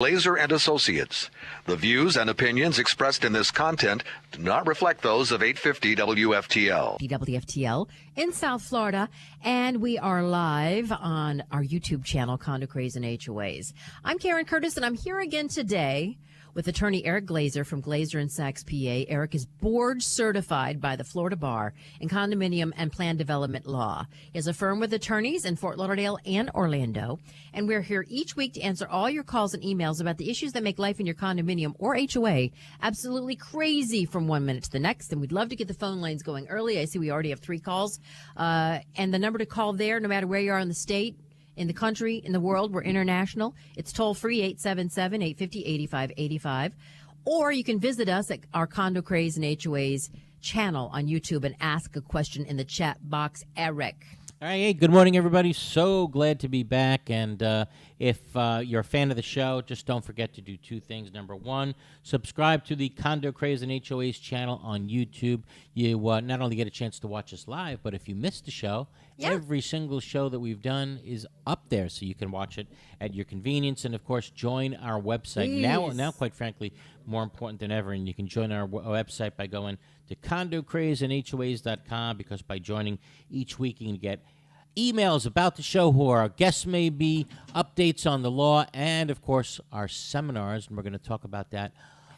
Glazer and Associates. The views and opinions expressed in this content do not reflect those of 850 WFTL. WFTL in South Florida, and we are live on our YouTube channel, Condo, Craze, and HOAs. I'm Karen Curtis, and I'm here again today with attorney Eric Glazer from Glazer & Sachs, PA. Eric is board certified by the Florida Bar in condominium and plan development law. He has a firm with attorneys in Fort Lauderdale and Orlando, and we're here each week to answer all your calls and emails about the issues that make life in your condominium or HOA absolutely crazy from one minute to the next. And we'd love to get the phone lines going early. I see we already have 3 calls. And the number to call there, no matter where you are in the state, in the country, in the world, we're international. It's toll-free, 877-850-8585. Or you can visit us at our Condo, Craze, and HOAs channel on YouTube and ask a question in the chat box. Eric. All right, hey, good morning, everybody. So glad to be back. And if you're a fan of the show, just don't forget to do 2 things. Number 1, subscribe to the Condo, Craze, and HOAs channel on YouTube. You not only get a chance to watch us live, but if you missed the show, every single show that we've done is up there, so you can watch it at your convenience. And, of course, join our website. Now, quite frankly, more important than ever, and you can join our website by going to condocrazeandhoas.com, because by joining each week you can get emails about the show, who our guests may be, updates on the law, and, of course, our seminars. And we're going to talk about that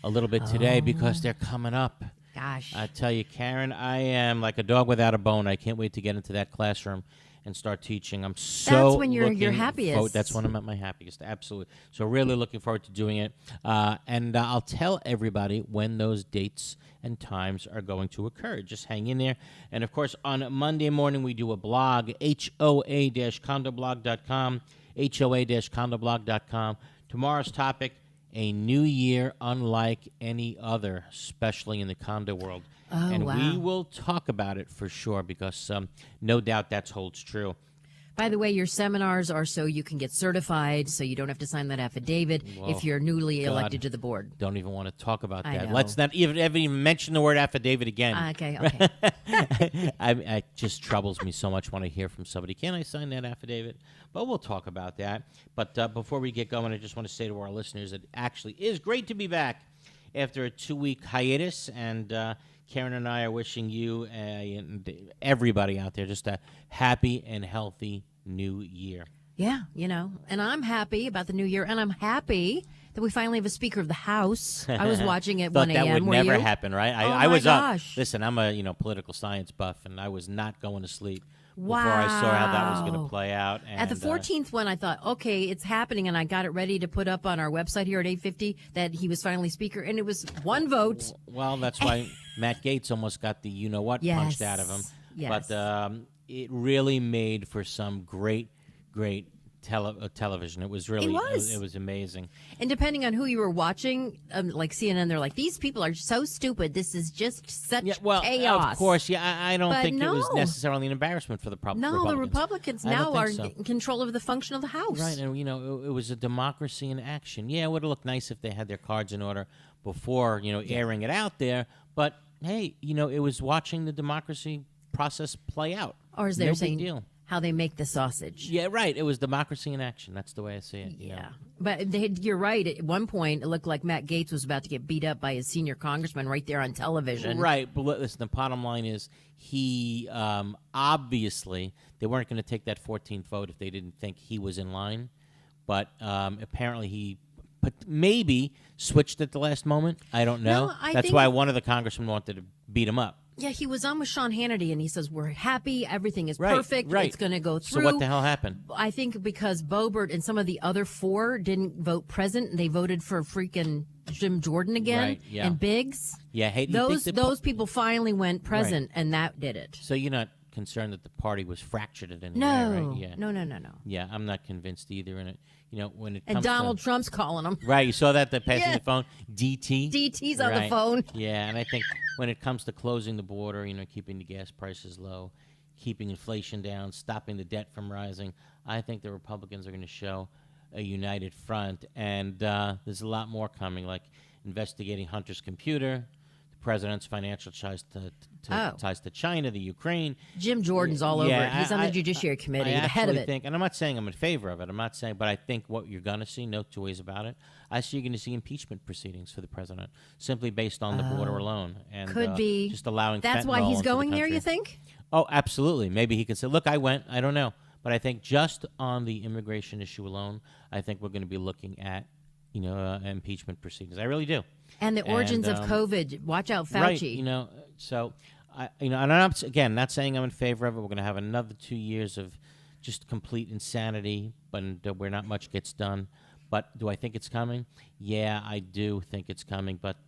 a little bit today because they're coming up. Gosh. I tell you, Karen, I am like a dog without a bone. I can't wait to get into that classroom and start teaching. I'm so That's when you're happiest. That's when I'm at my happiest, absolutely. So really looking forward to doing it. And I'll tell everybody when those dates and times are going to occur. Just hang in there. And, of course, on Monday morning, we do a blog, HOA-condoblog.com, HOA-condoblog.com. Tomorrow's topic, a new year unlike any other, especially in the condo world. And we will talk about it for sure, because no doubt that holds true. By the way, your seminars are so you can get certified, so you don't have to sign that affidavit if you're newly elected to the board. Don't even want to talk about I that. know. Let's not even mention the word affidavit again. Okay. It just troubles me so much when I hear from somebody, can I sign that affidavit? But we'll talk about that. But before we get going, I just want to say to our listeners that it actually is great to be back after a 2-week hiatus. And Karen and I are wishing you and everybody out there just a happy and healthy new year. Yeah, and I'm happy about the new year, and I'm happy that we finally have a Speaker of the House. I was watching at 1 a.m. That would never happen, right? I was gosh. Listen, I'm a political science buff, and I was not going to sleep before I saw how that was going to play out. And, at the 14th one, I thought, okay, it's happening, and I got it ready to put up on our website here at 850 that he was finally Speaker, and it was 1 vote. Well, that's why Matt Gaetz almost got the you-know-what punched out of him. Yes. But it really made for some great television. It was really it was amazing. And depending on who you were watching, like CNN, they're like, these people are so stupid. This is just such chaos. Of course, I don't think it was no. necessarily an embarrassment for the Republicans. No, the Republicans now are in control of the function of the House. Right, and it was a democracy in action. Yeah, it would have looked nice if they had their cards in order before, airing it out there. But hey, it was watching the democracy process play out. Or as they're saying, deal. How they make the sausage. Yeah, right. It was democracy in action. That's the way I see it. Yeah. But you're right. At one point, it looked like Matt Gaetz was about to get beat up by his senior congressman right there on television. Right. But listen, the bottom line is he obviously, they weren't going to take that 14th vote if they didn't think he was in line. But apparently he maybe switched at the last moment. I don't know. No, That's why one of the congressmen wanted to beat him up. Yeah, he was on with Sean Hannity, and he says, we're happy, everything is perfect, right. It's going to go through. So what the hell happened? I think because Boebert and some of the other 4 didn't vote present, they voted for freaking Jim Jordan again and Biggs. Yeah, those people finally went present, and that did it. So you're not concerned that the party was fractured in any way, right? Yeah. No. Yeah, I'm not convinced either. And when it comes and Donald Trump's calling him. Right, you saw that, passing the phone? DT? DT's on the phone. Yeah, and I think when it comes to closing the border, keeping the gas prices low, keeping inflation down, stopping the debt from rising, I think the Republicans are going to show a united front. And there's a lot more coming, like investigating Hunter's computer, the president's financial ties Oh. ties to China, the Ukraine. Jim Jordan's all over it. He's on the Judiciary Committee, the head of it. And I'm not saying I'm in favor of it. I'm not saying, but I think what you're going to see, no two ways about it, I see you're going to see impeachment proceedings for the president, simply based on the border alone. And Could be. just allowing That's why fentanyl he's into the going there, country. you think? Oh, absolutely. Maybe he could say, look, I went. I don't know. But I think just on the immigration issue alone, I think we're going to be looking at, impeachment proceedings. I really do. And the origins of COVID. Watch out, Fauci. Right, so, and I'm not saying I'm in favor of it. We're going to have another 2 years of just complete insanity, but where not much gets done. But do I think it's coming? Yeah, I do think it's coming. But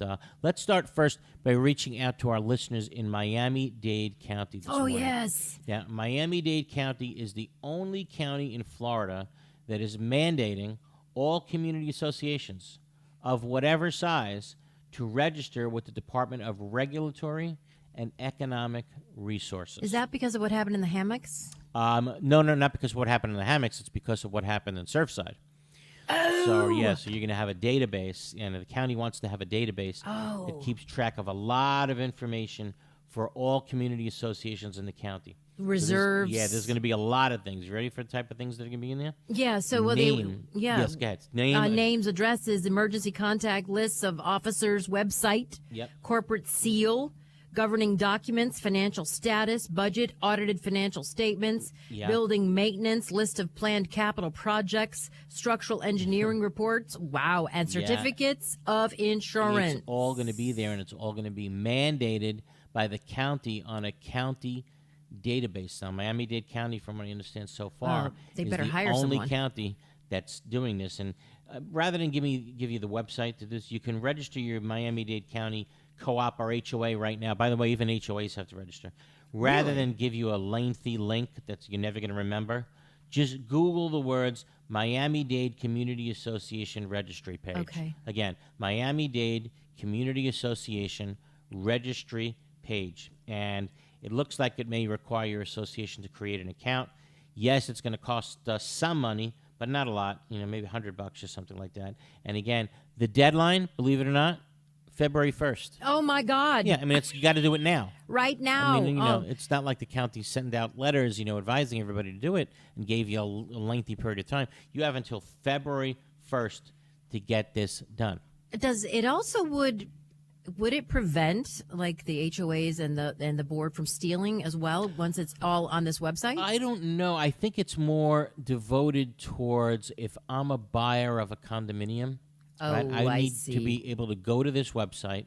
let's start first by reaching out to our listeners in Miami-Dade County this morning. Yes. Yeah, Miami-Dade County is the only county in Florida that is mandating all community associations of whatever size to register with the Department of Regulatory and Economic Resources. Is that because of what happened in the hammocks? No, not because of what happened in the hammocks. It's because of what happened in Surfside. Oh. So you're going to have a database, and the county wants to have a database that keeps track of a lot of information for all community associations in the county. Reserves. There's going to be a lot of things. You ready for the type of things that are going to be in there? Yeah, so Yes, go ahead. Names, addresses, emergency contact lists of officers, website, corporate seal, governing documents, financial status, budget, audited financial statements, building maintenance, list of planned capital projects, structural engineering reports, and certificates of insurance. It's all going to be there, and it's all going to be mandated by the county on a county database. Now, Miami-Dade County, from what I understand so far, they is better the hire only someone. county that's doing this. And rather than give you the website to this, you can register your Miami-Dade County co-op or HOA right now. By the way, even HOAs have to register. Rather than give you a lengthy link that you're never going to remember, just Google the words Miami-Dade Community Association Registry page. Okay. Again, Miami-Dade Community Association Registry page. And it looks like it may require your association to create an account. Yes, it's going to cost some money, but not a lot. Maybe $100 or something like that. And again, the deadline, believe it or not, February 1st. Oh, my God. Yeah, you got to do it now. Right now. It's not like the county sent out letters, advising everybody to do it and gave you a lengthy period of time. You have until February 1st to get this done. Does it also would it prevent like the HOAs and the board from stealing as well once it's all on this website? I don't know. I think it's more devoted towards if I'm a buyer of a condominium. Right? I need to be able to go to this website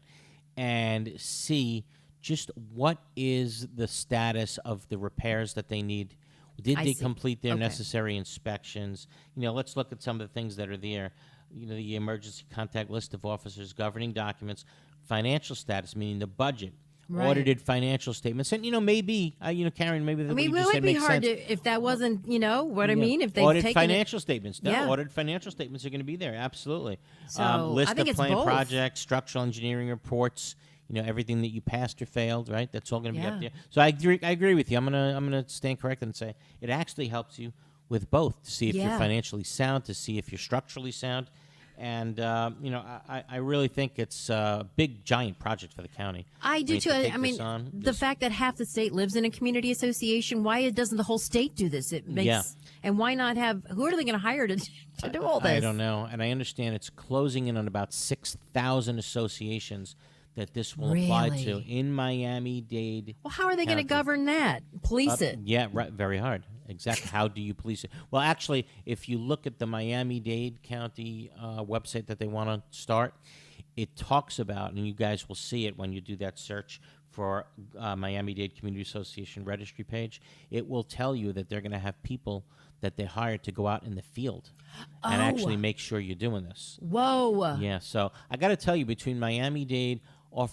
and see just what is the status of the repairs that they need. Did they complete their necessary inspections? Let's look at some of the things that are there. The emergency contact list of officers, governing documents, financial status, meaning the budget, audited financial statements. And, maybe, Karen, maybe what you just said makes sense. It would be hard if that wasn't, what I mean, if they've audited taken financial statements. No, audited financial statements are going to be there. Absolutely. So, list I think of it's planned both. projects, structural engineering reports, everything that you passed or failed, right? That's all going to be up there. So I agree with you. I'm gonna stand corrected and say it actually helps you with both to see if you're financially sound, to see if you're structurally sound. And, I really think it's a big, giant project for the county. I do, too. The fact that half the state lives in a community association, why doesn't the whole state do this? It makes, and why not who are they going to hire to do all this? I don't know. And I understand it's closing in on about 6,000 associations that this will apply to in Miami-Dade. Well, how are they going to govern that? Police it? Yeah, right. Very hard. Exactly. How do you police it? Well, actually, if you look at the Miami-Dade County website that they want to start, it talks about, and you guys will see it when you do that search for Miami-Dade Community Association registry page, it will tell you that they're going to have people that they hire to go out in the field and actually make sure you're doing this. Whoa. Yeah, so I got to tell you, between Miami-Dade,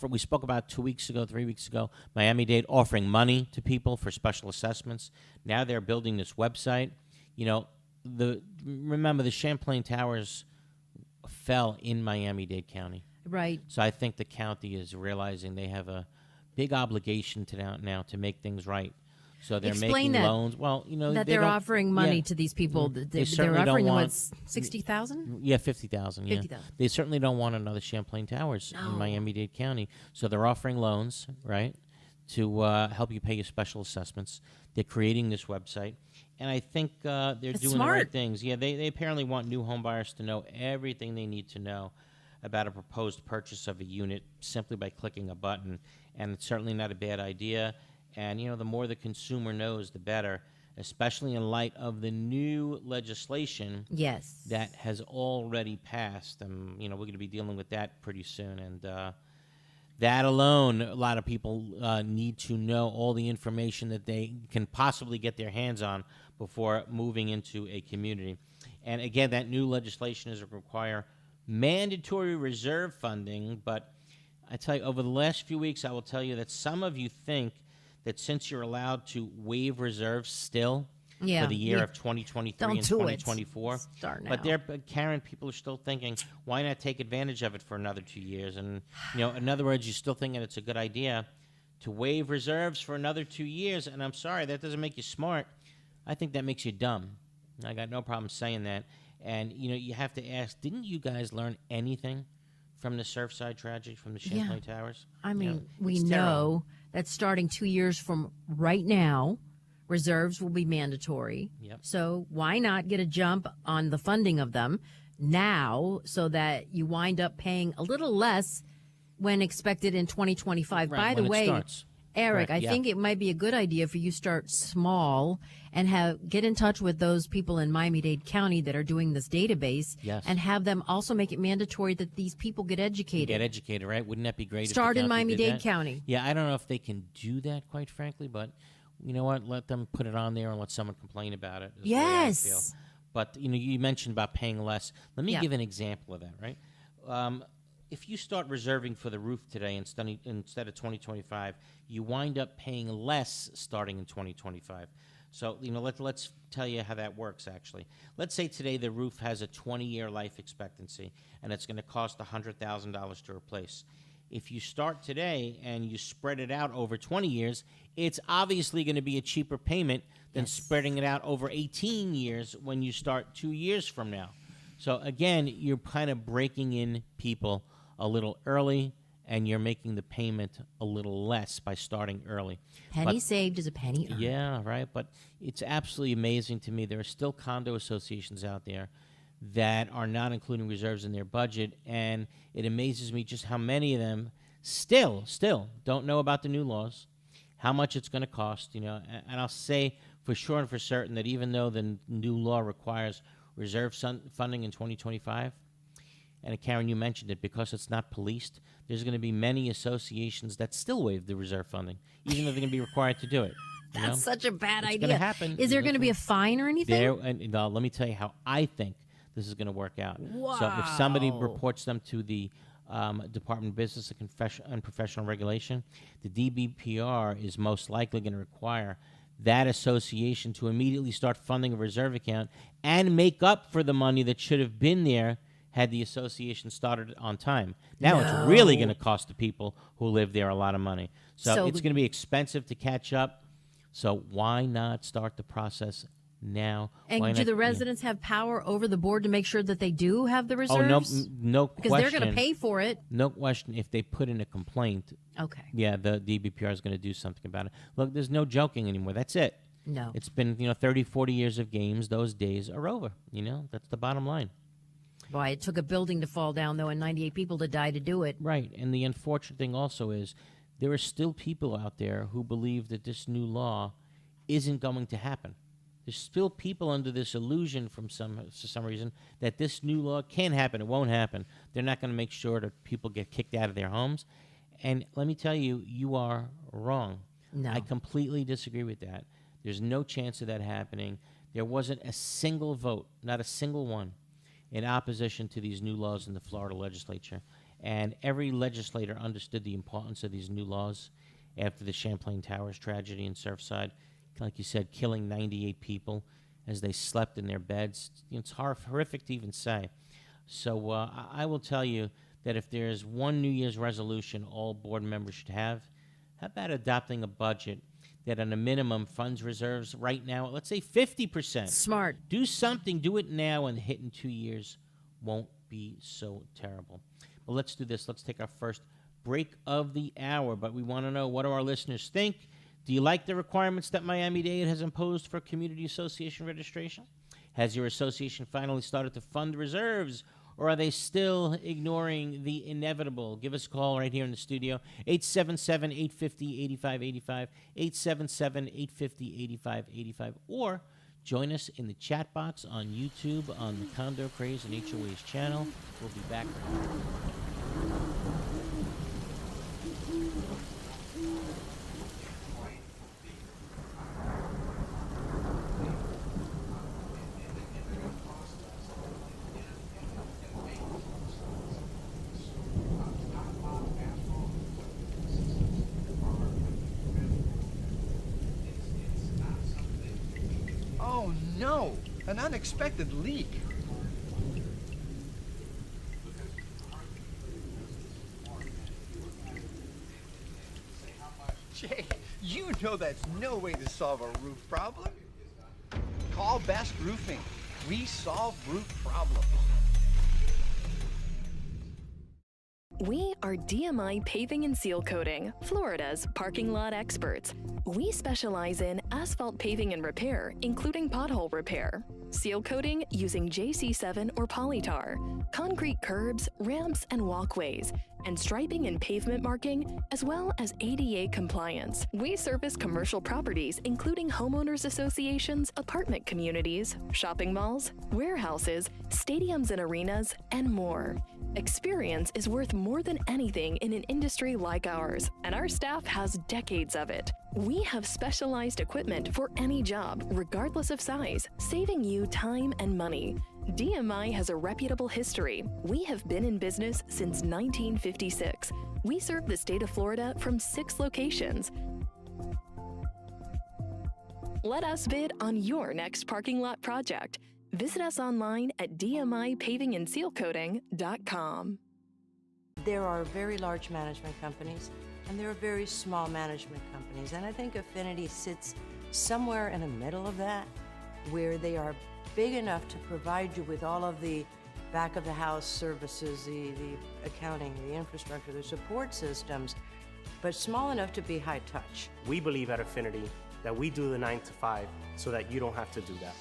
we spoke about 3 weeks ago, Miami-Dade offering money to people for special assessments. Now they're building this website. Remember the Champlain Towers fell in Miami-Dade County. Right. So I think the county is realizing they have a big obligation now to make things right. So they're Explain making that. loans. Well, That they they're don't- offering money yeah. to these people. They're certainly don't offering them, want- what, 60,000? Yeah, 50,000. Yeah, 50,000. they certainly don't want another Champlain Towers in Miami-Dade County. So they're offering loans, right, to help you pay your special assessments. They're creating this website, and I think they're doing the right smart. things. Yeah, they apparently want new home buyers to know everything they need to know about a proposed purchase of a unit simply by clicking a button, and it's certainly not a bad idea. And the more the consumer knows, the better, especially in light of the new legislation Yes. that has already passed. And we're going to be dealing with that pretty soon. And that alone, a lot of people need to know all the information that they can possibly get their hands on before moving into a community. And again, that new legislation is to require mandatory reserve funding. But I tell you, over the last few weeks, I will tell you that some of you think that since you're allowed to waive reserves still Yeah, for the year we- of 2023 don't and do it. 2024, Start but now. Karen, people are still thinking, why not take advantage of it for another 2 years? And in other words, you're still thinking it's a good idea to waive reserves for another 2 years. And I'm sorry, that doesn't make you smart. I think that makes you dumb. I got no problem saying that. And you have to ask, didn't you guys learn anything from the Surfside tragedy, from the Champlain Towers? I mean, we it's know terrible. that starting 2 years from right now, reserves will be mandatory. Yep. So why not get a jump on the funding of them now so that you wind up paying a little less when expected in 2025? Right, By the when it way, starts. Eric, Correct, I yeah. think it might be a good idea for you to start small and get in touch with those people in Miami-Dade County that are doing this database. Yes. And have them also make it mandatory that these people get educated. Get educated, right? Wouldn't that be great? Start if in the county did Miami-Dade that? County. Yeah, I don't know if they can do that, quite frankly, but you know what? Let them put it on there and let someone complain about it. Is the way I Yes. feel. But you mentioned about paying less. Let me Yeah. give an example of that, right? If you start reserving for the roof today instead of 2025, you wind up paying less starting in 2025. So let's tell you how that works. Actually, let's say today the roof has a 20-year life expectancy, and it's going to cost $100,000 to replace. If you start today and you spread it out over 20 years, it's obviously going to be a cheaper payment than spreading it out over 18 years when you start 2 years from now. So again, you're kind of breaking in people a little early, and you're making the payment a little less by starting early. Penny saved is a penny earned. Yeah, right. But it's absolutely amazing to me. There are still condo associations out there that are not including reserves in their budget, and it amazes me just how many of them still don't know about the new laws, how much it's going to cost. And I'll say for sure and for certain that even though the new law requires reserve funding in 2025, and Karen, you mentioned it, because it's not policed, there's going to be many associations that still waive the reserve funding, even though they're going to be required to do it. That's such a bad It's idea. gonna happen. Is there going to be a fine or anything? Let me tell you how I think this is going to work out. So if somebody Wow. reports them to the Department of Business and Professional Regulation, the DBPR is most likely going to require that association to immediately start funding a reserve account and make up for the money that should have been there had the association started on time. Now it's really going to cost the people who live there a lot of money. So it's going to be expensive to catch up. So why not start the process now? Why And do not- the yeah. residents have power over the board to make sure that they do have the reserves? Oh, no Because question. they're going to pay for it. No question. If they put in a complaint, Okay. yeah, the DBPR is going to do something about it. Look, there's no joking anymore. That's it. No. It's been 30, 40 years of games. Those days are over. That's the bottom line. Boy, it took a building to fall down, though, and 98 people to die to do it. Right. And the unfortunate thing also is there are still people out there who believe that this new law isn't going to happen. There's still people under this illusion for some reason that this new law can happen. It won't happen. They're not going to make sure that people get kicked out of their homes. And let me tell you, you are wrong. No. I completely disagree with that. There's no chance of that happening. There wasn't a single vote, not a single one, in opposition to these new laws in the Florida legislature. And every legislator understood the importance of these new laws after the Champlain Towers tragedy in Surfside. Like you said, killing 98 people as they slept in their beds. It's horrific to even say. So I will tell you that if there's one New Year's resolution all board members should have, how about adopting a budget that on a minimum funds reserves right now, let's say 50%. Smart. Do something. Do it now, and the hit in 2 years won't be so terrible. Well, let's do this. Let's take our first break of the hour. But we want to know, what do our listeners think? Do you like the requirements that Miami-Dade has imposed for community association registration? Has your association finally started to fund reserves, or are they still ignoring the inevitable? Give us a call right here in the studio, 877-850-8585, 877-850-8585, or join us in the chat box on YouTube on the Condo, Craze, and HOAs channel. We'll be back right now. Oh no, an unexpected leak. Jay, you know that's no way to solve a roof problem. Call Best Roofing. We solve roof problems. We are DMI Paving and Seal Coating, Florida's parking lot experts. We specialize in asphalt paving and repair, including pothole repair, seal coating using JC7 or polytar, concrete curbs, ramps, and walkways, and striping and pavement marking, as well as ADA compliance. We service commercial properties, including homeowners associations, apartment communities, shopping malls, warehouses, stadiums and arenas, and more. Experience is worth more than anything in an industry like ours, and our staff has decades of it. We have specialized equipment for any job, regardless of size, saving you time and money. DMI has a reputable history. We have been in business since 1956. We serve the state of Florida from 6 locations. Let us bid on your next parking lot project. Visit us online at dmipavingandsealcoating.com. There are very large management companies, and there are very small management companies, and I think Affinity sits somewhere in the middle of that, where they are big enough to provide you with all of the back-of-the-house services, the accounting, the infrastructure, the support systems, but small enough to be high touch. We believe at Affinity that we do the 9 to 5 so that you don't have to do that.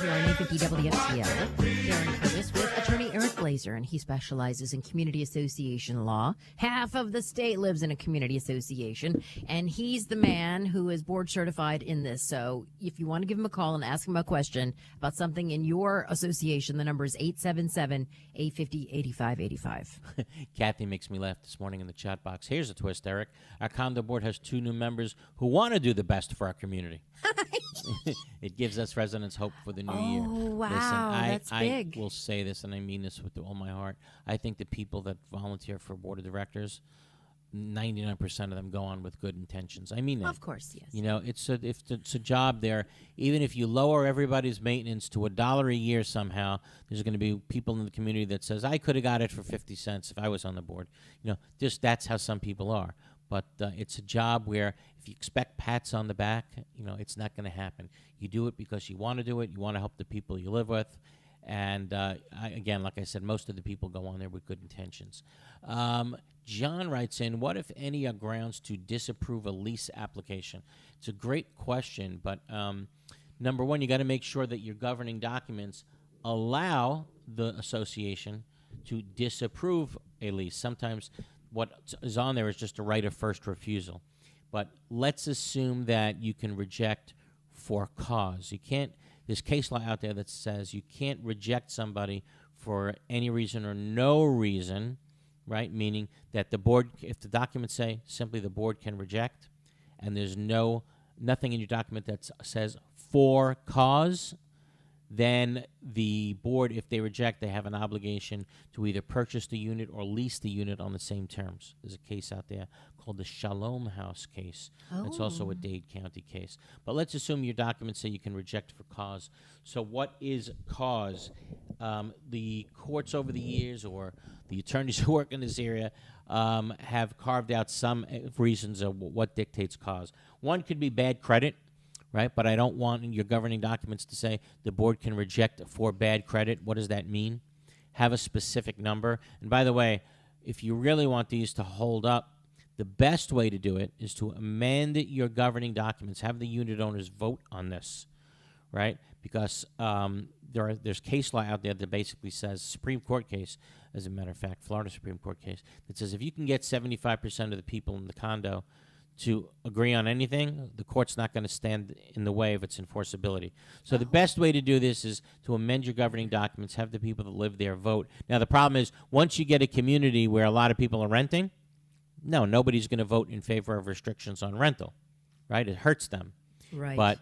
Here on 850 WFTL, Karen Curtis with attorney Eric Glazer, and he specializes in community association law. Half of the state lives in a community association, and he's the man who is board certified in this. So if you want to give him a call and ask him a question about something in your association, the number is 877-850-8585. Kathy makes me laugh this morning in the chat box. Here's a twist, Eric. Our condo board has 2 new members who want to do the best for our community. It gives us residents hope for the new year. Oh, wow. Listen, That's big. I will say this, and I mean this with all my heart. I think the people that volunteer for board of directors, 99% of them go on with good intentions. I mean that. Of course, yes. You know, it's a job there. Even if you lower everybody's maintenance to $1 a year somehow, there's going to be people in the community that says, I could have got it for 50 cents if I was on the board. You know, just that's how some people are. But it's a job where if you expect pats on the back, you know, it's not going to happen. You do it because you want to do it. You want to help the people you live with. And, again, like I said, most of the people go on there with good intentions. John writes in, what, if any, are grounds to disapprove a lease application? It's a great question, but number one, you got to make sure that your governing documents allow the association to disapprove a lease. Sometimes what is on there is just a right of first refusal. But let's assume that you can reject for cause. You can't. There's case law out there that says you can't reject somebody for any reason or no reason, right? Meaning that the board, if the documents say simply the board can reject, and there's nothing in your document that says for cause, then the board, if they reject, they have an obligation to either purchase the unit or lease the unit on the same terms. There's a case out there called the Shalom House case. It's also a Dade County case. But let's assume your documents say you can reject for cause. So what is cause? The courts over the years, or the attorneys who work in this area, have carved out some reasons of what dictates cause. One could be bad credit, right? But I don't want your governing documents to say the board can reject for bad credit. What does that mean? Have a specific number. And by the way, if you really want these to hold up, the best way to do it is to amend your governing documents. Have the unit owners vote on this, right? Because there's case law out there that basically says, Supreme Court case, as a matter of fact, Florida Supreme Court case, that says if you can get 75% of the people in the condo to agree on anything, the court's not going to stand in the way of its enforceability. So the best way to do this is to amend your governing documents, have the people that live there vote. Now, the problem is, once you get a community where a lot of people are renting, no, nobody's going to vote in favor of restrictions on rental, right? It hurts them. Right. But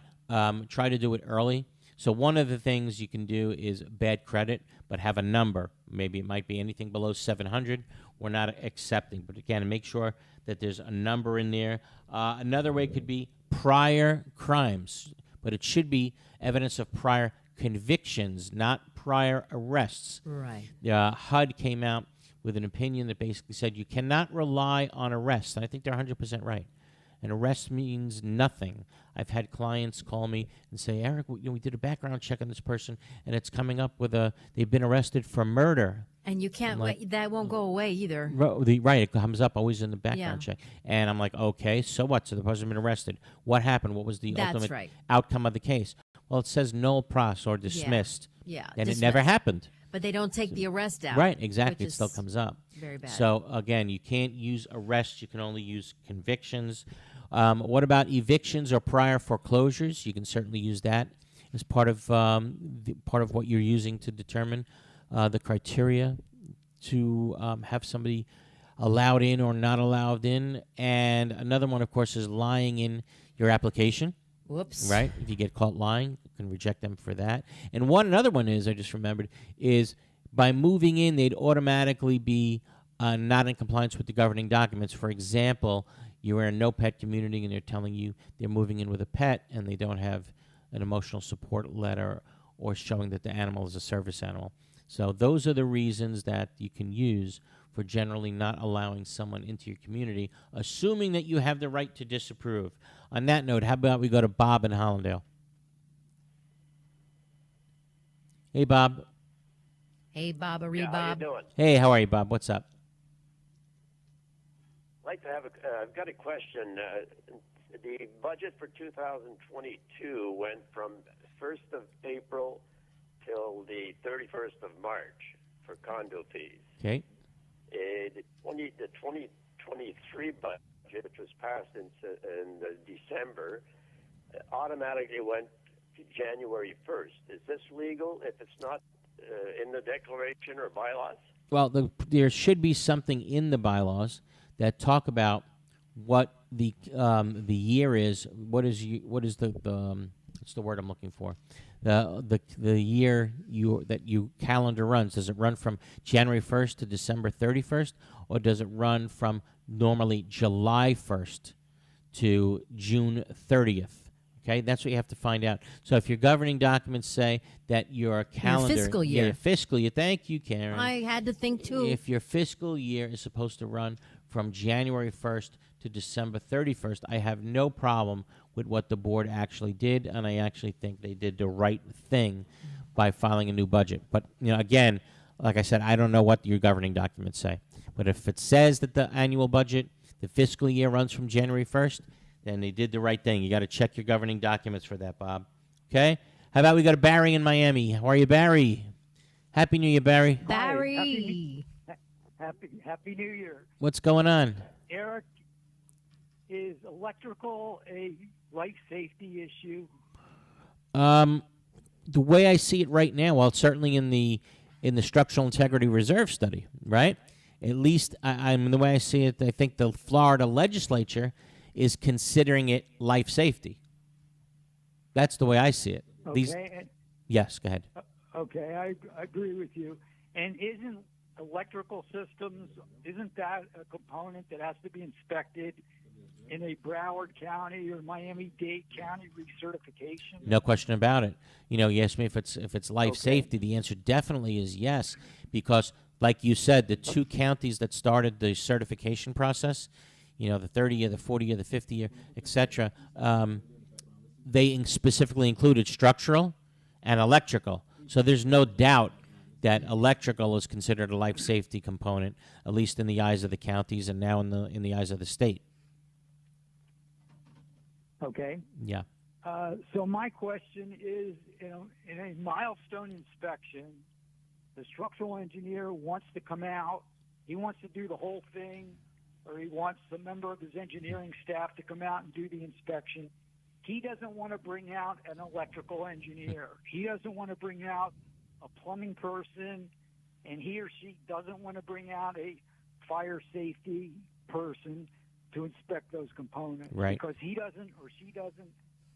try to do it early. So one of the things you can do is bad credit, but have a number. Maybe it might be anything below 700. We're not accepting. But again, make sure that there's a number in there. Another way could be prior crimes, but it should be evidence of prior convictions, not prior arrests. Right. HUD came out with an opinion that basically said you cannot rely on arrests. And I think they're 100% right. An arrest means nothing. I've had clients call me and say, Eric, we did a background check on this person, and it's coming up with they've been arrested for murder. And you can't wait. That won't go away either. Right, it comes up always in the background check. And I'm like, okay, so what? So the person's been arrested. What happened? What was the ultimate outcome of the case? Well, it says null pros or dismissed. Yeah. And it never happened. But they don't take the arrest out. Right, exactly. It still comes up. Very bad. So, again, you can't use arrests. You can only use convictions. What about evictions or prior foreclosures? You can certainly use that as part of what you're using to determine the criteria to have somebody allowed in or not allowed in. And another one, of course, is lying in your application. Whoops. Right? If you get caught lying, you can reject them for that. And another one is, I just remembered, is by moving in, they'd automatically be not in compliance with the governing documents. For example, you're in a no-pet community and they're telling you they're moving in with a pet and they don't have an emotional support letter or showing that the animal is a service animal. So those are the reasons that you can use for generally not allowing someone into your community, assuming that you have the right to disapprove. On that note, how about we go to Bob in Hollandale? Hey, Bob. Hey, Bob. How you doing? Hey, how are you, Bob? What's up? I'd like to have I've got a question. The budget for 2022 went from 1st of April till the 31st of March for condo fees. Okay. The 2023 budget, which was passed in December, automatically went to January 1st. Is this legal if it's not in the declaration or bylaws? Well, there should be something in the bylaws that talk about what the year is. What is the what's the word I'm looking for? The year that you calendar runs. Does it run from January 1st to December 31st, or does it run from normally July 1st to June 30th? Okay, that's what you have to find out. So if your governing documents say that your calendar... Your fiscal year. Yeah, fiscal year. Thank you, Karen. I had to think, too. If your fiscal year is supposed to run from January 1st to December 31st, I have no problem with what the board actually did, and I actually think they did the right thing by filing a new budget. But, again, like I said, I don't know what your governing documents say. But if it says that the annual budget, the fiscal year runs from January 1st, then they did the right thing. You got to check your governing documents for that, Bob. Okay? How about we go to Barry in Miami? How are you, Barry? Happy New Year, Barry. Barry. Happy New Year. What's going on? Eric, is electrical a life safety issue? The way I see it right now, well, certainly in the structural integrity reserve study, right? At least the way I see it, I think the Florida legislature is considering it life safety. That's the way I see it. Okay. Yes, go ahead. Okay, I agree with you. And isn't electrical systems, isn't that a component that has to be inspected in a Broward County or Miami-Dade County recertification? No question about it. You asked me if it's life Okay. safety. The answer definitely is yes, because like you said, the two counties that started the certification process, the 30-year, the 40-year, the 50-year, etc., they specifically included structural and electrical. So there's no doubt that electrical is considered a life safety component, at least in the eyes of the counties and now in the eyes of the state. Okay. Yeah. So my question is, in a milestone inspection, the structural engineer wants to come out, he wants to do the whole thing, or he wants a member of his engineering staff to come out and do the inspection. He doesn't want to bring out an electrical engineer. He doesn't want to bring out a plumbing person, and he or she doesn't want to bring out a fire safety person to inspect those components. Right. Because he doesn't or she doesn't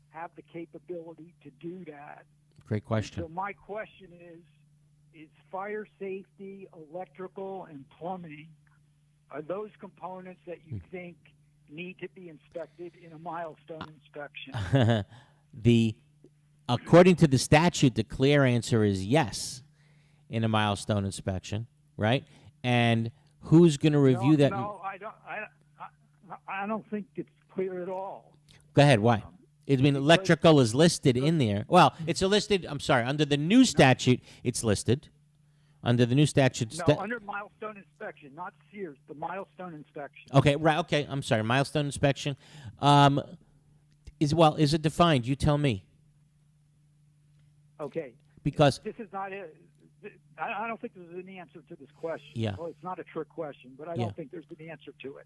have the capability to do that. Great question. So my question is fire safety, electrical, and plumbing, are those components that you think need to be inspected in a milestone inspection? According to the statute, the clear answer is yes in a milestone inspection, right? And who's going to review that? No, I don't think it's clear at all. Go ahead. Why? Electrical is listed in there. Well, it's listed. I'm sorry. Under the new statute, it's listed. Under the new statute. No, under milestone inspection, not Sears, the milestone inspection. Okay, right. Okay, I'm sorry. Milestone inspection. Is it defined? You tell me. Okay. Because this is not it. I don't think there's an answer to this question. Yeah. Well, it's not a trick question, but I don't think there's an answer to it.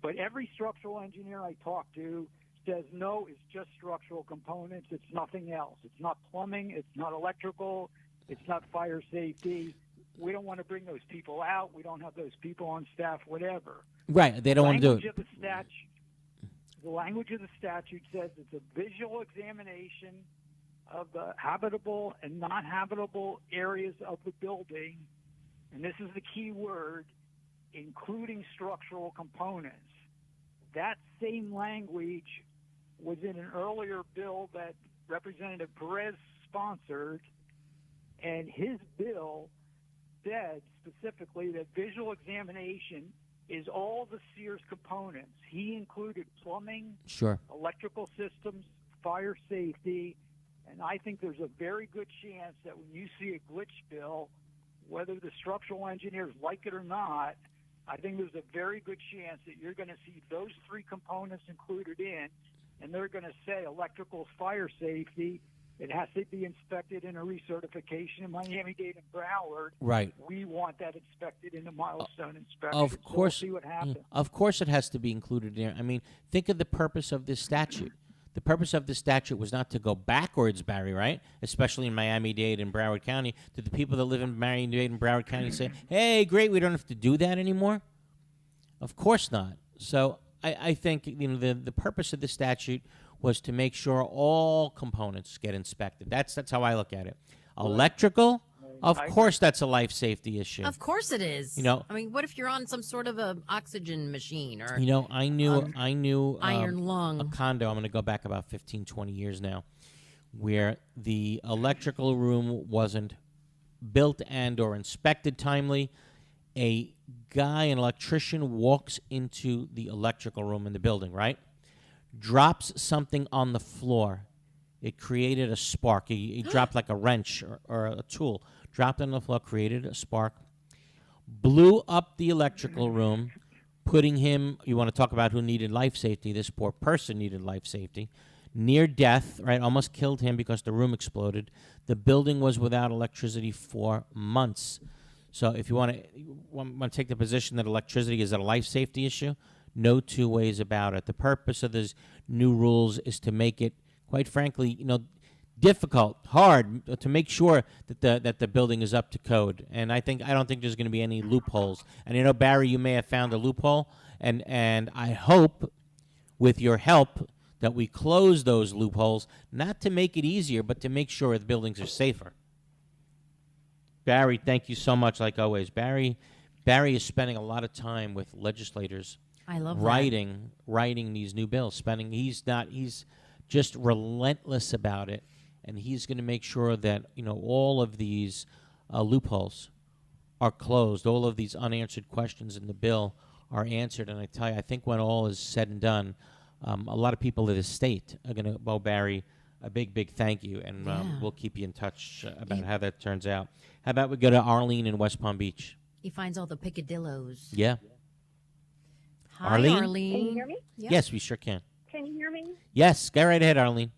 But every structural engineer I talk to says, no, it's just structural components. It's nothing else. It's not plumbing. It's not electrical. It's not fire safety. We don't want to bring those people out. We don't have those people on staff, whatever. Right. They don't want to do it. The language of the statute says it's a visual examination of the habitable and non-habitable areas of the building, and this is the key word, including structural components. That same language was in an earlier bill that Representative Perez sponsored, and his bill said specifically that visual examination is all the Sears components. He included plumbing, sure, electrical systems, fire safety, and I think there's a very good chance that when you see a glitch bill, whether the structural engineers like it or not, I think there's a very good chance that you're going to see those three components included in, and they're going to say electrical, fire safety. It has to be inspected in a recertification in Miami-Dade and Broward. Right. We want that inspected in a milestone inspection. Of course. So we'll see what happens. Of course it has to be included there. I mean, think of the purpose of this statute. The purpose of this statute was not to go backwards, Barry, right? Especially in Miami-Dade and Broward County. To the people that live in Miami-Dade and Broward County say, hey, great, we don't have to do that anymore? Of course not. So I think the purpose of the statute was to make sure all components get inspected. That's how I look at it. Electrical, of course that's a life safety issue. Of course it is. I mean, what if you're on some sort of a oxygen machine or I knew iron lung. A condo, I'm going to go back about 15, 20 years now, where the electrical room wasn't built and or inspected timely. A guy, an electrician, walks into the electrical room in the building, right? Drops something on the floor. It created a spark. He dropped like a wrench or a tool. Dropped it on the floor, created a spark. Blew up the electrical room, putting him, you want to talk about who needed life safety, this poor person needed life safety. Near death, right, almost killed him because the room exploded. The building was without electricity for months. So if you want to take the position that electricity is a life safety issue, no two ways about it. The purpose of these new rules is to make it, quite frankly, difficult, hard to make sure that the building is up to code. And I don't think there's going to be any loopholes. And Barry, you may have found a loophole, and I hope, with your help, that we close those loopholes, not to make it easier, but to make sure the buildings are safer. Barry, thank you so much, like always. Barry is spending a lot of time with legislators. I love writing these new bills. He's just relentless about it, and he's going to make sure that all of these loopholes are closed. All of these unanswered questions in the bill are answered. And I tell you, I think when all is said and done, a lot of people in the state are going to owe Barry a big thank you, and we'll keep you in touch about how that turns out. How about we go to Arlene in West Palm Beach? He finds all the picadillos. Yeah. Hi, Arlene. Can you hear me? Yeah. Yes, we sure can. Can you hear me? Yes, go right ahead, Arlene.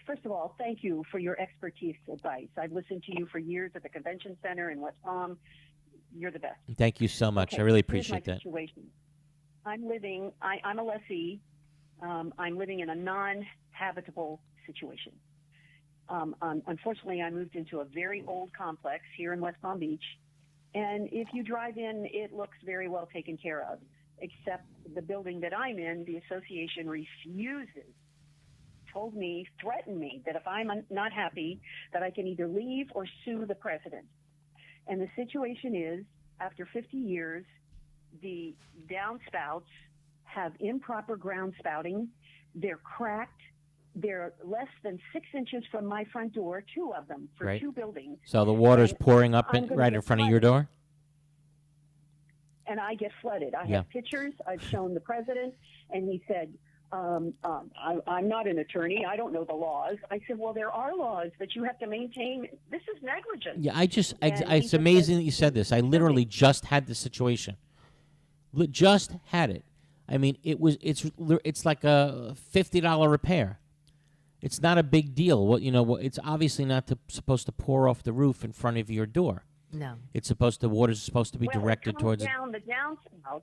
First of all, thank you for your expertise advice. I've listened to you for years at the convention center in West Palm. You're the best. Thank you so much. Okay, I really here's my appreciate that. Situation. I'm a lessee. I'm living in a non-habitable situation. Unfortunately, I moved into a very old complex here in West Palm Beach. And if you drive in, it looks very well taken care of, except the building that I'm in, the association refuses, threatened me that if I'm not happy, that I can either leave or sue the president. And the situation is, after 50 years, the downspouts have improper ground spouting. They're cracked. They're less than 6 inches from my front door, 2 of them for Right. 2 buildings. So the water's And pouring up I'm gonna right get in front of your door? And I get flooded. I Yeah. have pictures. I've shown the president, and he said, I'm not an attorney. I don't know the laws. I said, well, there are laws that you have to maintain. This is negligence. Yeah, And he it's just amazing said, that you said this. I literally just had this situation. Just had it. I mean, it's like a $50 repair. It's not a big deal. It's obviously not supposed to pour off the roof in front of your door. No. Water's supposed to be directed it comes towards down the downspout.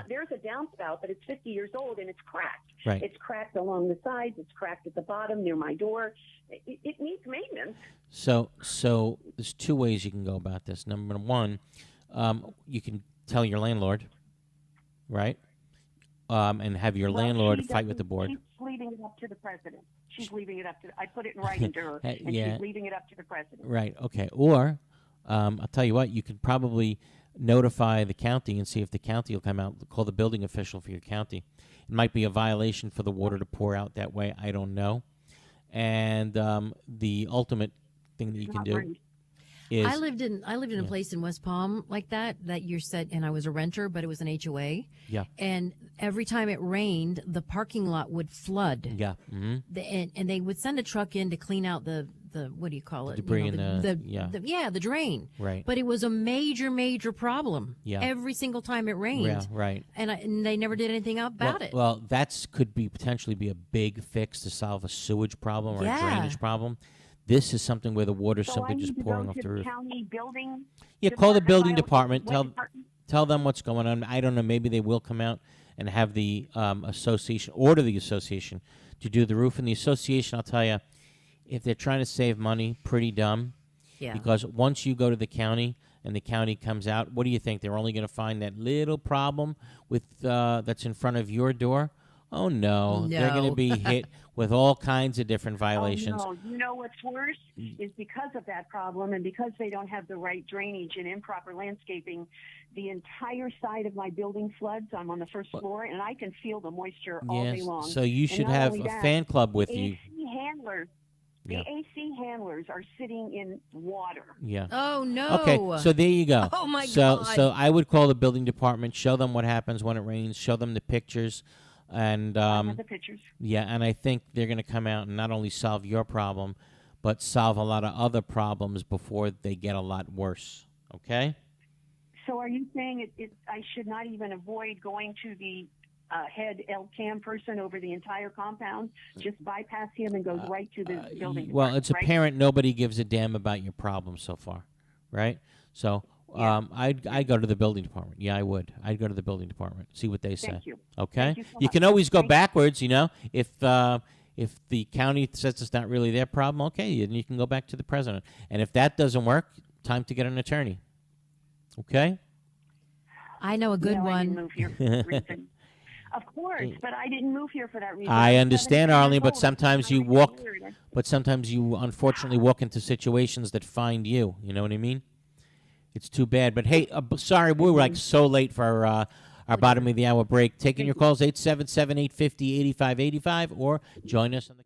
There's a downspout, but it's 50 years old and it's cracked. Right. It's cracked along the sides. It's cracked at the bottom near my door. It needs maintenance. So there's 2 ways you can go about this. Number one, you can tell your landlord, right? And have your landlord she fight with the doesn't- board. She's leaving it up to the president. She's leaving it up to. I put it in writing to her, and Yeah. she's leaving it up to the president. Right. Okay. Or I'll tell you what, you could probably notify the county and see if the county will come out, call the building official for your county. It might be a violation for the water to pour out that way. I don't know. And the ultimate thing that you can do is I lived in a place in West Palm like that you said, and I was a renter, but it was an HOA. Yeah. And every time it rained, the parking lot would flood. Yeah. Mm-hmm. And they would send a truck in to clean out the what do you call it? Debris in the the drain. Right. But it was a major problem. Yeah. Every single time it rained. Yeah, right. And they never did anything about it. Well, could potentially be a big fix to solve a sewage problem or a drainage problem. This is something where the water's So simply I need just to pouring go off to the roof. County building. Yeah, call the building department. department. Tell them what's going on. I don't know. Maybe they will come out and have the association order the association to do the roof. And the association, I'll tell you, if they're trying to save money, pretty dumb. Yeah. Because once you go to the county and the county comes out, what do you think? They're only going to find that little problem with that's in front of your door? Oh, no. They're going to be hit with all kinds of different violations. Oh, no. You know what's worse is because of that problem and because they don't have the right drainage and improper landscaping, the entire side of my building floods. I'm on the first floor, and I can feel the moisture all day long. So you should And not have only a that, fan club with you. AC handlers. The AC handlers are sitting in water. Yeah. Oh, no. Okay, so there you go. Oh, my God. God. So I would call the building department, show them what happens when it rains, show them the pictures. And I have the pictures. yeah, and I think they're going to come out and not only solve your problem, but solve a lot of other problems before they get a lot worse. Okay? So are you saying I should not even avoid going to the head LCAM person over the entire compound? Just bypass him and goes right to the building Well, it's right? apparent nobody gives a damn about your problem so far, right? So I'd go to the building department. Yeah, I would. I'd go to the building department, see what they say. Thank you. Okay? Thank you so You much. can always go Thank you. backwards, if the county says it's not really their problem, okay, and you can go back to the president. And if that doesn't work, time to get an attorney. Okay? I know a good No, I didn't one. move here for a reason. Of course, but I didn't move here for that reason. I I'm understand, 17 Arlene, years but old. sometimes you I'm walk, weird. but sometimes you unfortunately walk into situations that find you. You know what I mean? It's too bad. But hey, sorry, we were like so late for our bottom of the hour break. Taking your calls, 877-850-8585, or join us on the.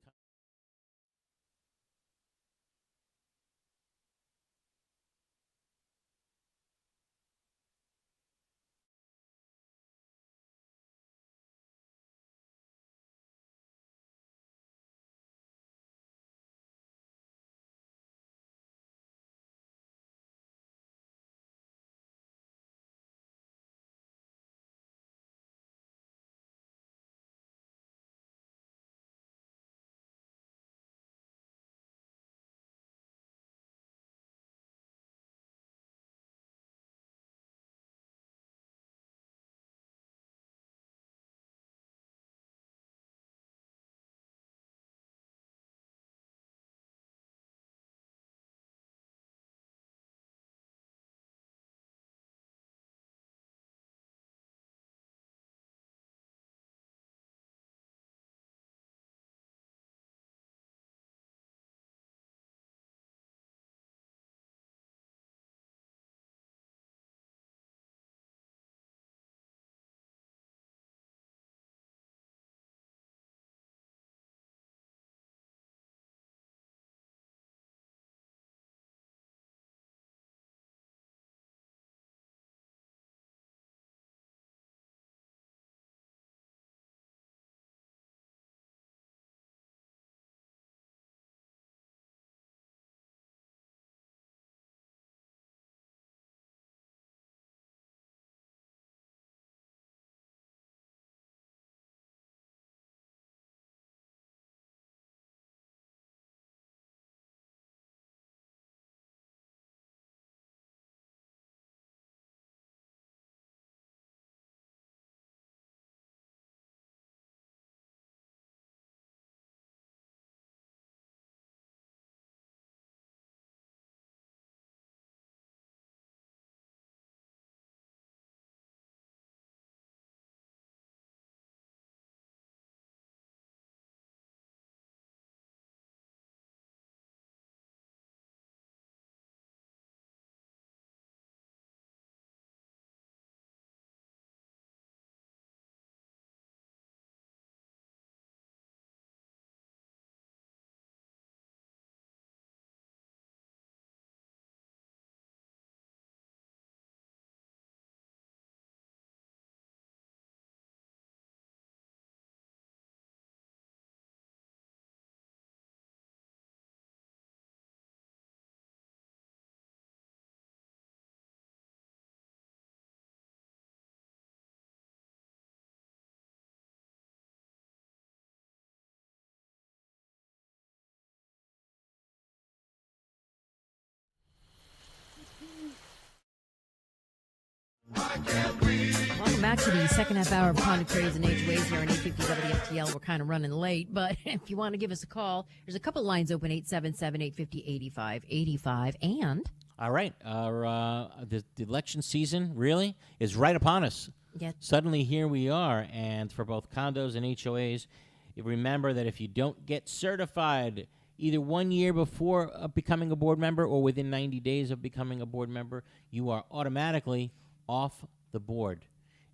Welcome back to the second half hour of Condo Craze and HOAs here on 850 WFTL. We're kind of running late, but if you want to give us a call, there's a couple lines open, 877-850-8585. And? All right. The election season really is right upon us. Yeah. Suddenly here we are. And for both condos and HOAs, remember that if you don't get certified either 1 year before becoming a board member or within 90 days of becoming a board member, you are automatically off the board.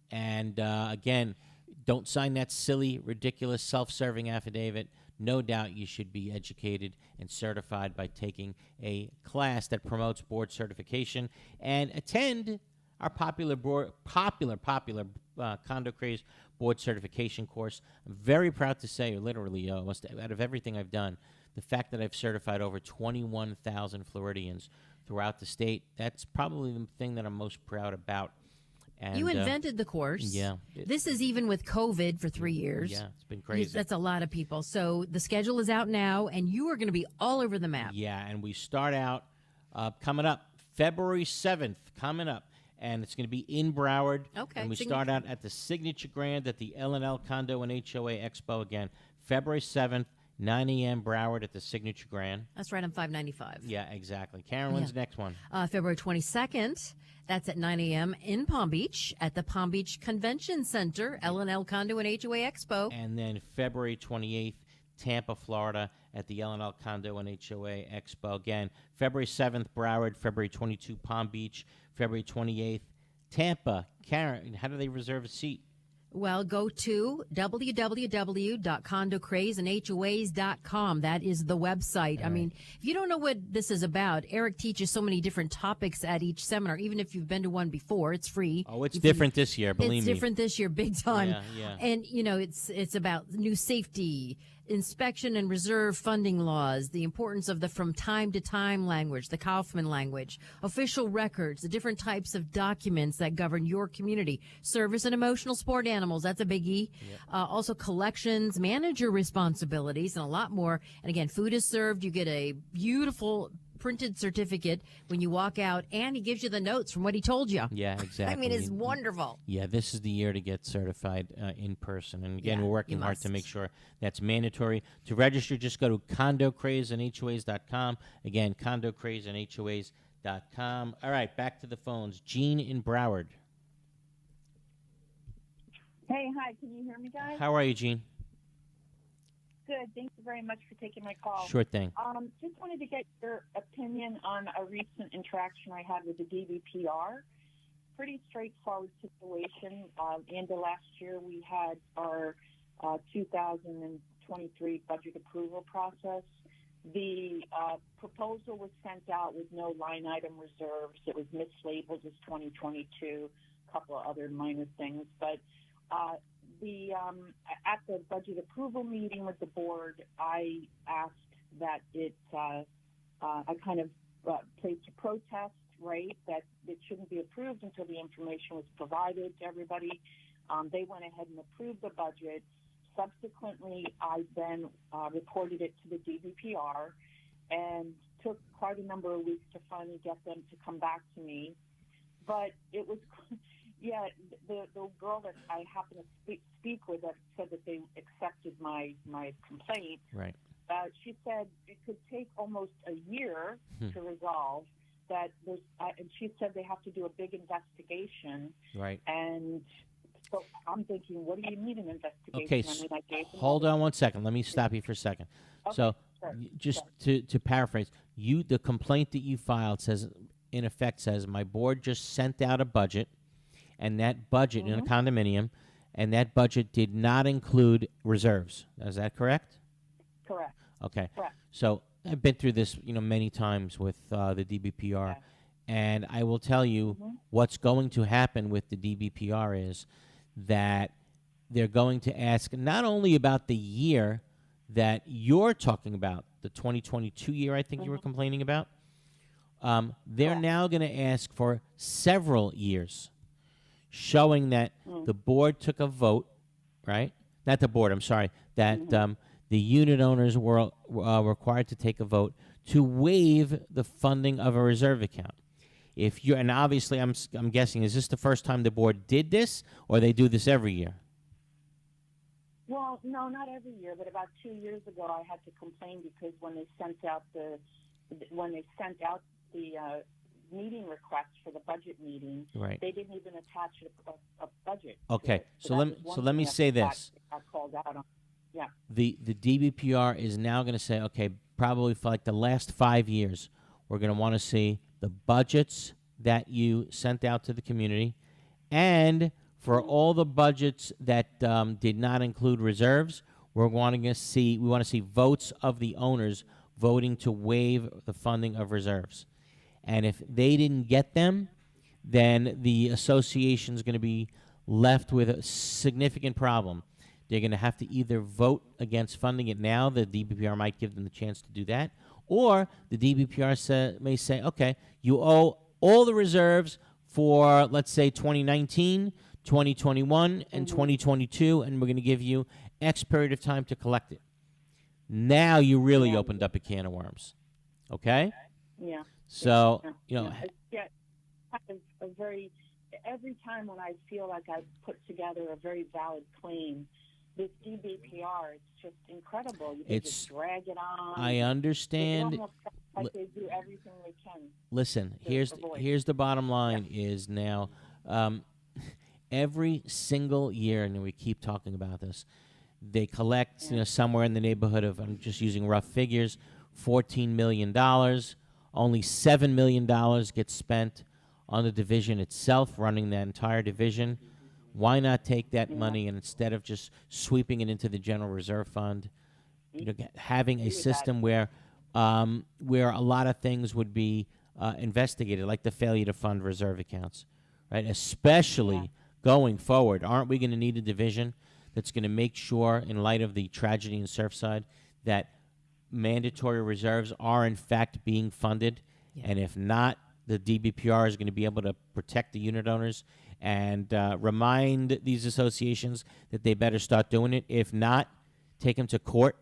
And again, don't sign that silly, ridiculous, self-serving affidavit. No doubt you should be educated and certified by taking a class that promotes board certification and attend our popular Condo Craze board certification course. I'm very proud to say, literally, almost out of everything I've done, the fact that I've certified over 21,000 Floridians throughout the state, that's probably the thing that I'm most proud about. And, you invented the course. Yeah. This is even with COVID for 3 years. Yeah, it's been crazy. That's a lot of people. So the schedule is out now, and you are going to be all over the map. Yeah, and we start out coming up February 7th, coming up. And it's going to be in Broward. Okay. And we start out at the Signature Grand at the L&L Condo and HOA Expo again, February 7th. 9 a.m. Broward at the Signature Grand. That's right on 595. Yeah, exactly. Karen, when's the next one? February 22nd. That's at 9 a.m. in Palm Beach at the Palm Beach Convention Center, L&L Condo and HOA Expo. And then February 28th, Tampa, Florida at the L&L Condo and HOA Expo. Again, February 7th, Broward, February 22nd, Palm Beach, February 28th, Tampa. Karen, how do they reserve a seat? Well, go to www.condocrazeandhoas.com. That is the website. I mean, if you don't know what this is about, Eric teaches so many different topics at each seminar. Even if you've been to one before, it's free. Oh, it's different this year, believe me. It's different this year, big time. Yeah. And, you know, it's about new safety, inspection and reserve funding laws, the importance of the from time to time language, the Kaufman language, official records, the different types of documents that govern your community, service and emotional support animals, that's a biggie. Also collections, manager responsibilities, and a lot more. And again, food is served. You get a beautiful printed certificate when you walk out, and he gives you the notes from what he told you. Yeah, exactly. I mean, it's wonderful. Yeah, this is the year to get certified in person. And again, we're working hard to make sure that's mandatory. To register, just go to CondoCrazeandHOAs.com. Again, CondoCrazeandHOAs.com. All right, back to the phones. Jean in Broward. Hey, hi. Can you hear me, guys? How are you, Jean? Good. Thank you very much for taking my call. Sure thing. Just wanted to get your opinion on a recent interaction I had with the DBPR. Pretty straightforward situation. End of last year, we had our 2023 budget approval process. The proposal was sent out with no line item reserves. It was mislabeled as 2022, a couple of other minor things. But at the budget approval meeting with the board, I asked that I kind of placed a protest, right, that it shouldn't be approved until the information was provided to everybody. They went ahead and approved the budget. Subsequently, I then reported it to the DBPR and took quite a number of weeks to finally get them to come back to me. But it was... Yeah, the girl that I happened to speak with that said that they accepted my complaint. Right. She said it could take almost a year to resolve. That there's, and she said they have to do a big investigation. Right. And so I'm thinking, what do you need an investigation? Okay, hold on one second. Let me stop you for a second. Okay, so, sure. just to paraphrase, the complaint that you filed says, in effect, says my board just sent out a budget. And that budget in a condominium, and that budget did not include reserves. Is that correct? Correct. Okay. Correct. So I've been through this, many times with the DBPR, and I will tell you what's going to happen with the DBPR is that they're going to ask not only about the year that you're talking about, the 2022 year, I think you were complaining about. They're now going to ask for several years, showing that the board took a vote, right? Not the board, I'm sorry, that the unit owners were required to take a vote to waive the funding of a reserve account. If you're, and obviously I'm guessing, is this the first time the board did this, or they do this every year? Well, no, not every year, but about 2 years ago I had to complain because when they sent out the meeting request for the budget meeting, right, they didn't even attach a budget. Okay, so let me say this. I called out on. Yeah. The DBPR is now going to say, okay, probably for like the last 5 years, we're going to want to see the budgets that you sent out to the community, and for all the budgets that did not include reserves, we want to see votes of the owners voting to waive the funding of reserves. And if they didn't get them, then the association is going to be left with a significant problem. They're going to have to either vote against funding it now. The DBPR might give them the chance to do that. Or the DBPR may say, okay, you owe all the reserves for, let's say, 2019, 2021, and 2022, and we're going to give you X period of time to collect it. Now you really opened up a can of worms. Okay? Yeah. So, every time when I feel like I've put together a very valid claim, this DBPR, it's just incredible. You It's just drag it on. I understand. They almost like they do everything they can. Listen, to avoid. here's the bottom line is now every single year, and we keep talking about this, they collect somewhere in the neighborhood of, I'm just using rough figures, $14 million. Only $7 million gets spent on the division itself, running that entire division. Why not take that money and instead of just sweeping it into the general reserve fund, having a system where a lot of things would be investigated, like the failure to fund reserve accounts, right? Especially going forward, aren't we going to need a division that's going to make sure, in light of the tragedy in Surfside, that mandatory reserves are in fact being funded, and if not, the DBPR is going to be able to protect the unit owners and remind these associations that they better start doing it. If not, take them to court,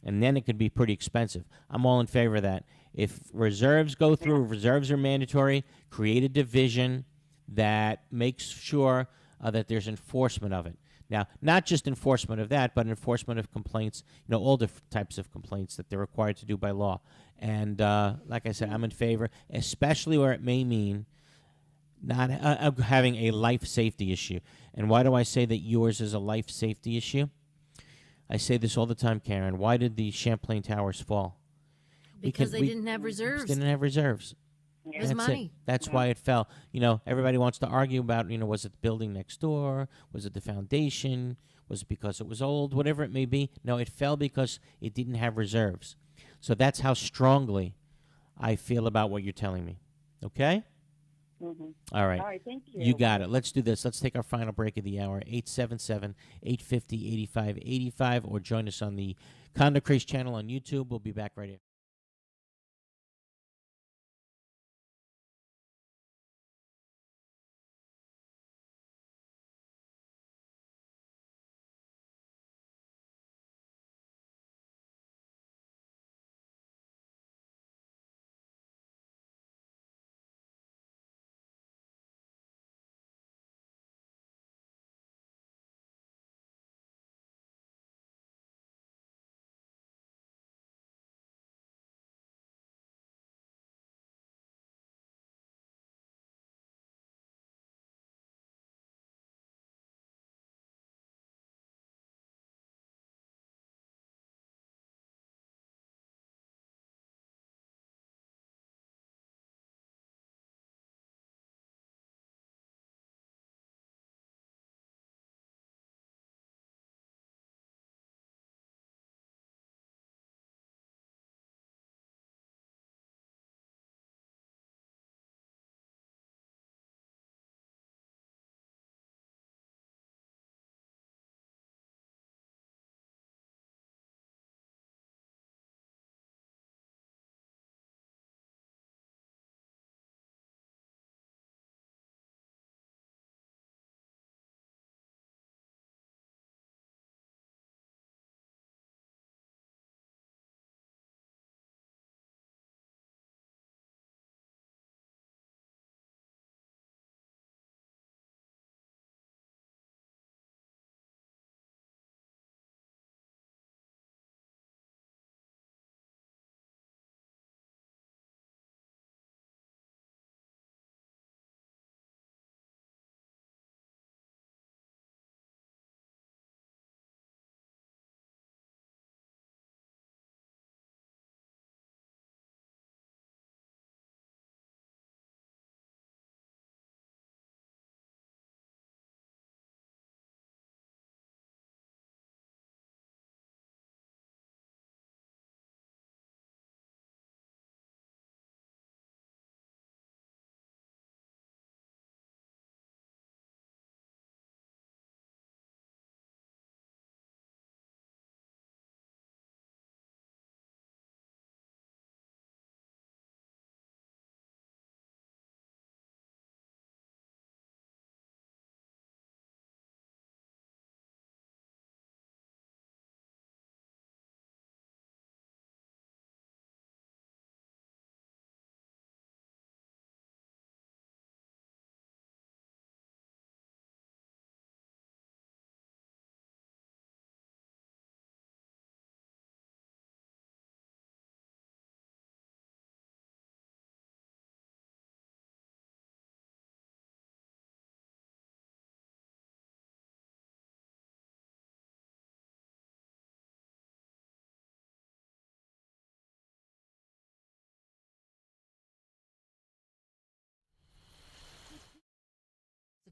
and then it could be pretty expensive. I'm all in favor of that. If reserves go through, reserves are mandatory, create a division that makes sure that there's enforcement of it. Now, not just enforcement of that, but enforcement of complaints, all different types of complaints that they're required to do by law. And like I said, I'm in favor, especially where it may mean not having a life safety issue. And why do I say that yours is a life safety issue? I say this all the time, Karen. Why did the Champlain Towers fall? Because they didn't have reserves. Didn't have reserves. It was money. That's why it fell. Everybody wants to argue about, was it the building next door? Was it the foundation? Was it because it was old? Whatever it may be. No, it fell because it didn't have reserves. So that's how strongly I feel about what you're telling me. Okay? Mm-hmm. All right. All right, thank you. You got it. Let's do this. Let's take our final break of the hour, 877-850-8585, or join us on the Condo Craze channel on YouTube. We'll be back right here.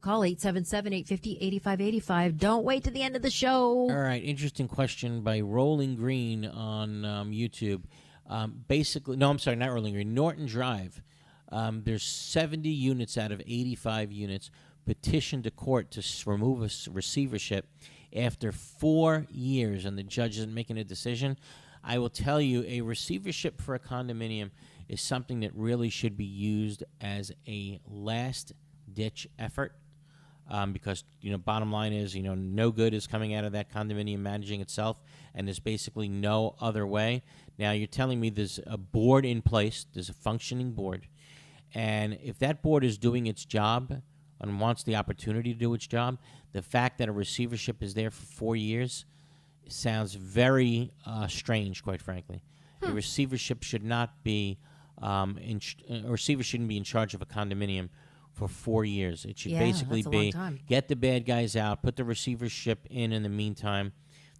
Call 877-850-8585. Don't wait to the end of the show. All right, interesting question by Rolling Green on YouTube. Basically, no, I'm sorry, not Rolling Green. Norton Drive. There's 70 units out of 85 units petitioned to court to remove a receivership after 4 years, and the judge isn't making a decision. I will tell you, a receivership for a condominium is something that really should be used as a last-ditch effort. Because, bottom line is, no good is coming out of that condominium managing itself, and there's basically no other way. Now, you're telling me there's a board in place, there's a functioning board, and if that board is doing its job and wants the opportunity to do its job, the fact that a receivership is there for 4 years sounds very strange, quite frankly. A receivership should not be, a receiver shouldn't be in charge of a condominium for 4 years. It should basically be get the bad guys out, put the receivership in the meantime,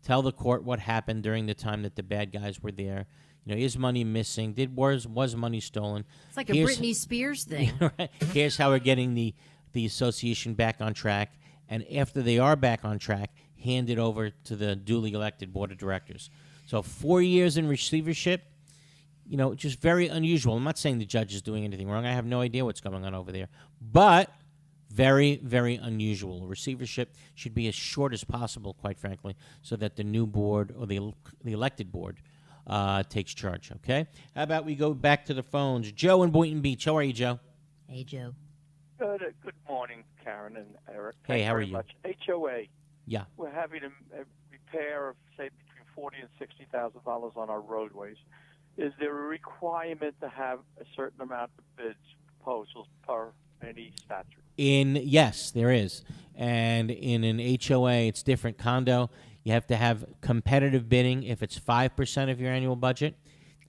tell the court what happened during the time that the bad guys were there. Is money missing? Was money stolen? It's like a Britney Spears thing. Right. Here's how we're getting the association back on track, and after they are back on track, hand it over to the duly elected board of directors. So 4 years in receivership, just very unusual. I'm not saying the judge is doing anything wrong. I have no idea what's going on over there. But very, very unusual. A receivership should be as short as possible, quite frankly, so that the new board or the elected board takes charge, okay? How about we go back to the phones? Joe in Boynton Beach. How are you, Joe? Hey, Joe. Good morning, Karen and Eric. Hey, Thank how are very you? Much. HOA. Yeah. We're having a repair of, say, between $40,000 and $60,000 on our roadways. Is there a requirement to have a certain amount of bids, proposals per any statute? Yes, there is. And in an HOA, it's different. Condo, you have to have competitive bidding if it's 5% of your annual budget,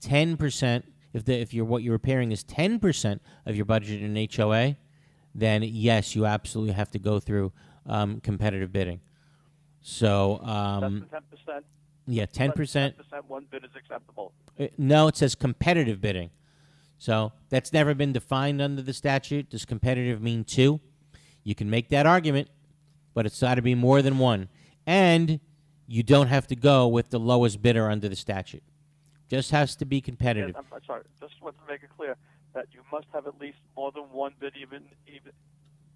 10% if what you're repairing is 10% of your budget in an HOA, then yes, you absolutely have to go through competitive bidding. So That's 10%. Yeah, 10%. 10%. One bid is acceptable. No, it says competitive bidding. So that's never been defined under the statute. Does competitive mean 2? You can make that argument, but it's got to be more than 1. And you don't have to go with the lowest bidder under the statute. Just has to be competitive. I'm sorry. Just want to make it clear that you must have at least more than 1 bid, even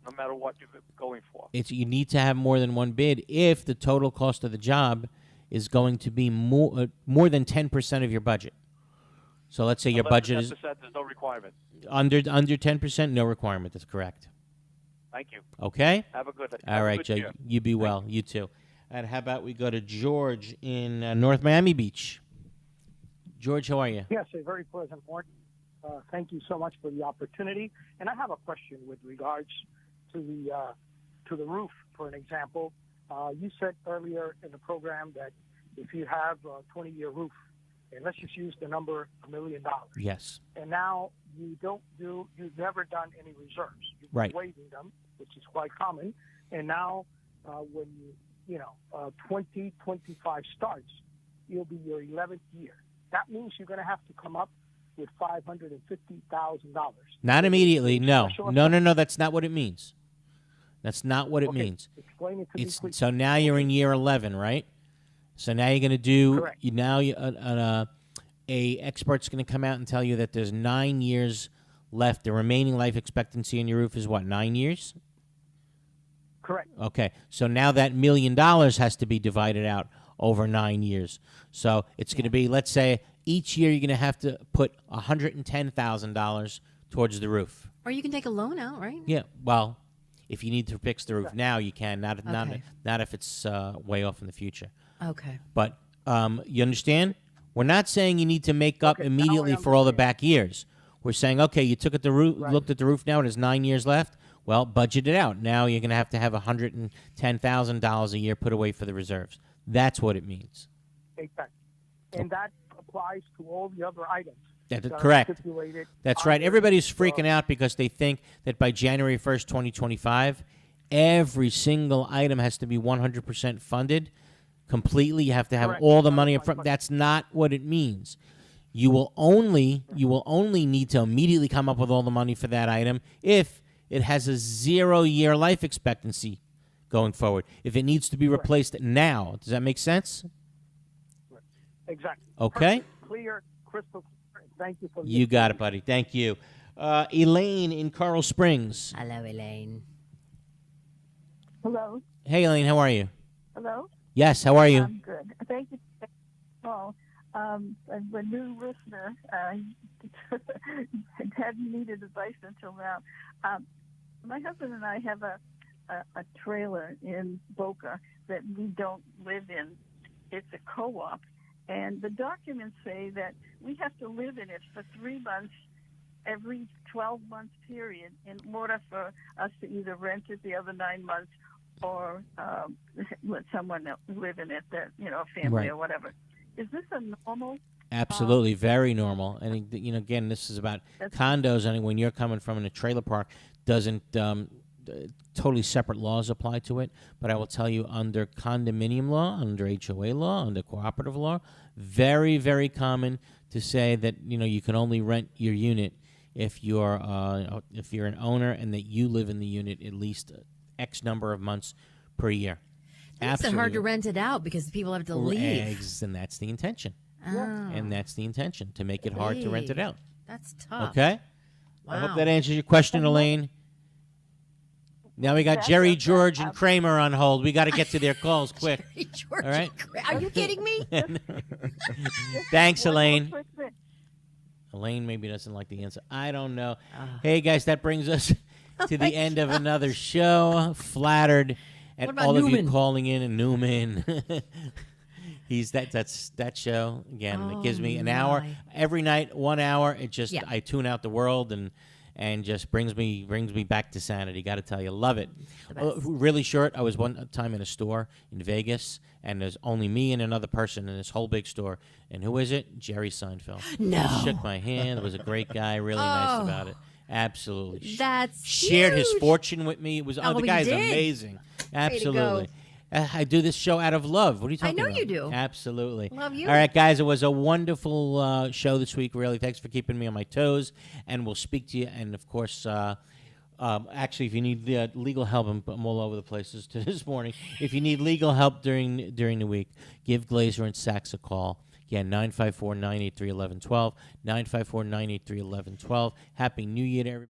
no matter what you're going for. You need to have more than 1 bid if the total cost of the job is going to be more than 10% of your budget. So let's say your budget is there's no requirement. under 10%, no requirement. That's correct. Thank you. Okay. Have a good day. All right, Joe. You be well. You too. And how about we go to George in North Miami Beach? George, how are you? Yes, a very pleasant morning. Thank you so much for the opportunity. And I have a question with regards to the roof. For an example, you said earlier in the program that if you have a 20-year roof, and let's just use the number $1 million. Yes. And now you've never done any reserves. You've been waiving them, which is quite common. And now when 2025 starts, it'll be your 11th year. That means you're going to have to come up with $550,000. Not immediately. No. That's not what it means. That's not what it means. Explain it to me, please. So now you're in year 11, right? So now you're going to do. Correct. A expert's going to come out and tell you that there's 9 years left. The remaining life expectancy on your roof is what, 9 years? Correct. Okay. So now that $1 million has to be divided out over 9 years. So it's going to be, let's say, each year you're going to have to put $110,000 towards the roof. Or you can take a loan out, right? Yeah. Well, if you need to fix the roof now, you can. Not if it's way off in the future. Okay. But you understand? We're not saying you need to make up immediately for all the back years. We're saying, okay, you took at the roof, looked at the roof now, and there's 9 years left. Well, budget it out. Now you're going to have $110,000 a year put away for the reserves. That's what it means. Exactly. And that applies to all the other items. That's correct. That's right. Everybody's freaking out because they think that by January 1st, 2025, every single item has to be 100% funded completely. You have to have all the money up front. That's not what it means. You will only need to immediately come up with all the money for that item if it has a 0-year life expectancy going forward. If it needs to be replaced now, does that make sense? Exactly. Okay. Perfect, clear, crystal clear. Thank you for You got it, buddy. Thank you. Elaine in Coral Springs. Hello, Elaine. Hello. Hey, Elaine, how are you? Hello. Yes, how are you? I'm good. Thank you. Well, I'm a new listener. Hadn't needed advice until now. My husband and I have a trailer in Boca that we don't live in. It's a co-op, and the documents say that we have to live in it for 3 months every 12-month period in order for us to either rent it the other 9 months or let someone else live in it, that a family or whatever. Is this a normal? Absolutely, very normal. And again, this is about condos. And when you're coming from in a trailer park, doesn't totally separate laws apply to it. But I will tell you, under condominium law, under HOA law, under cooperative law, very, very common to say that you can only rent your unit if you're an owner and that you live in the unit at least X number of months per year. It's hard to rent it out because people have to leave. And that's the intention. Oh. And that's the intention, to make it hard to rent it out. That's tough. Okay? Wow. I hope that answers your question, Elaine. Now we got Jerry, George, and Kramer on hold. We got to get to their calls quick. Jerry, George, all right? Are you kidding me? Thanks, Elaine. Elaine maybe doesn't like the answer. I don't know. Hey, guys, that brings us to the end of another show. Flattered at all of you calling in, and Newman. That's that show again. It gives me an hour every night, 1 hour. It just I tune out the world and just brings me back to sanity. Got to tell you, love it. Really short. I was one time in a store in Vegas, and there's only me and another person in this whole big store. And who is it? Jerry Seinfeld. No. He shook my hand. Was a great guy. Really nice about it. Absolutely. That's shared huge. his fortune with me. It was the guy's amazing. Absolutely. I do this show out of love. What are you talking about? I know you do. Absolutely. Love you. All right, guys. It was a wonderful show this week. Really, thanks for keeping me on my toes. And we'll speak to you. And of course, actually, if you need legal help, I'm all over the places to this morning. If you need legal help during the week, give Glazer and Sachs a call. Again, 954-983-1112, 954-983-1112. Happy New Year to everybody.